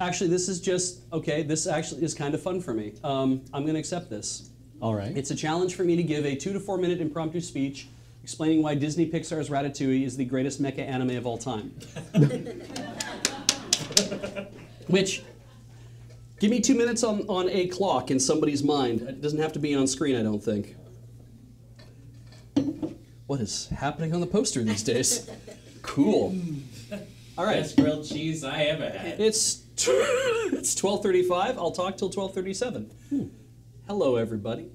Actually, this is just, okay, this actually is kind of fun for me. I'm going to accept this. All right. It's a challenge for me to give a 2 to 4 minute impromptu speech explaining why Disney Pixar's Ratatouille is the greatest mecha anime of all time. Which, give me 2 minutes on a clock in somebody's mind. It doesn't have to be on screen, I don't think. What is happening on the poster these days? Cool. All right. Best grilled cheese I ever had. It's 12:35. I'll talk till 12:37. Hello, everybody.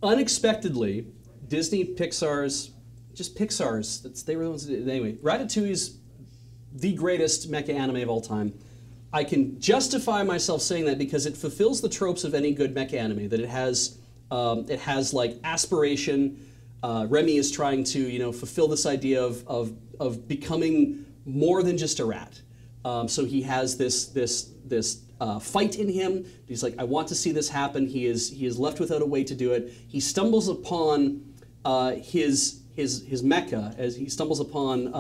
Unexpectedly, Disney Pixar's, they were the ones that did it. Anyway, Ratatouille's the greatest mecha anime of all time. I can justify myself saying that because it fulfills the tropes of any good mecha anime, that it has like aspiration. Remy is trying to, fulfill this idea of becoming more than just a rat. So he has this fight in him. He's like, I want to see this happen. He is left without a way to do it. He stumbles upon his mecha as he stumbles upon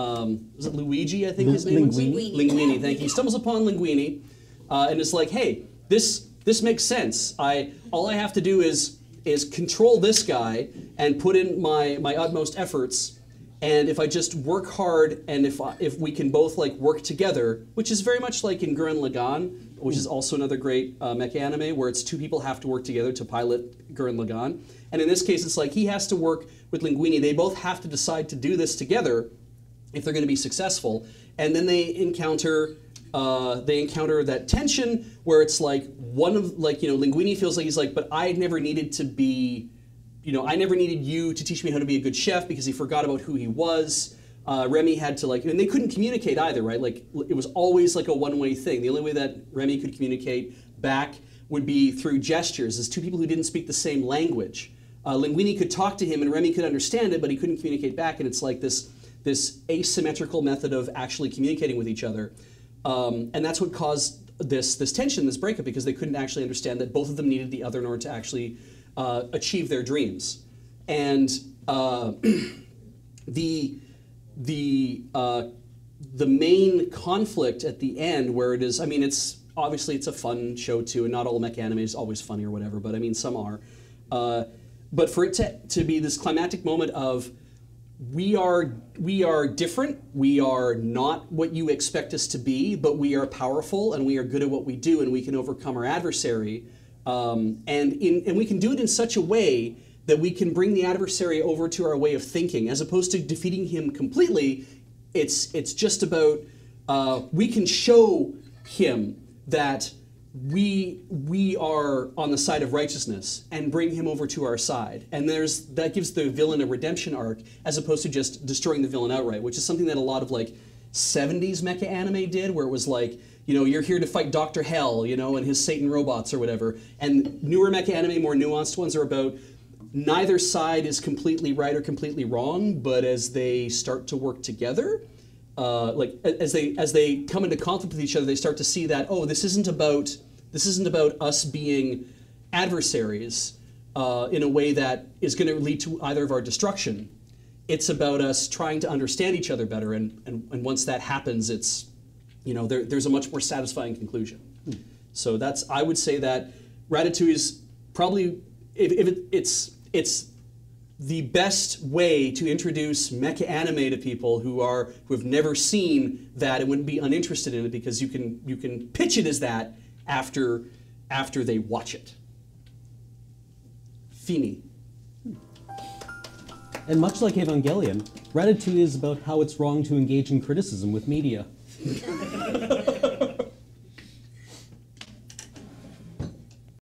was it Luigi? I think his name was Linguini. Thank you. He stumbles upon Linguini, and it's like, hey, this makes sense. All I have to do is control this guy and put in my utmost efforts, and if I just work hard and if we can both like work together, which is very much like in Gurren Lagann, which is also another great mecha anime where it's two people have to work together to pilot Gurren Lagann, and in this case it's like he has to work with Linguini. They both have to decide to do this together if they're going to be successful, and then they encounter that tension where it's like Linguini feels like he's like, but I never needed to be, I never needed you to teach me how to be a good chef because he forgot about who he was. Remy had to and they couldn't communicate either, right? Like it was always like a one-way thing. The only way that Remy could communicate back would be through gestures, as two people who didn't speak the same language. Linguini could talk to him and Remy could understand it, but he couldn't communicate back, and it's like this asymmetrical method of actually communicating with each other. And that's what caused this tension, this breakup, because they couldn't actually understand that both of them needed the other in order to actually achieve their dreams. And the main conflict at the end, where it is, it's obviously it's a fun show too, and not all mecha anime is always funny or whatever, but some are. But for it to be this climactic moment of we are different, we are not what you expect us to be, but we are powerful and we are good at what we do and we can overcome our adversary. And we can do it in such a way that we can bring the adversary over to our way of thinking, as opposed to defeating him completely. It's just about, we can show him that we are on the side of righteousness and bring him over to our side. And that gives the villain a redemption arc, as opposed to just destroying the villain outright, which is something that a lot of 70s mecha anime did, where it was like, you're here to fight Dr. Hell, and his Satan robots or whatever. And newer mecha anime, more nuanced ones, are about neither side is completely right or completely wrong, but as they start to work together, as they come into conflict with each other, they start to see that, oh, this isn't about us being adversaries in a way that is going to lead to either of our destruction. It's about us trying to understand each other better, and once that happens, it's there's a much more satisfying conclusion. So I would say that Ratatouille is probably it's the best way to introduce mecha anime to people who have never seen that and wouldn't be uninterested in it, because you can pitch it as that after they watch it. Fini. And much like Evangelion, Ratatouille is about how it's wrong to engage in criticism with media.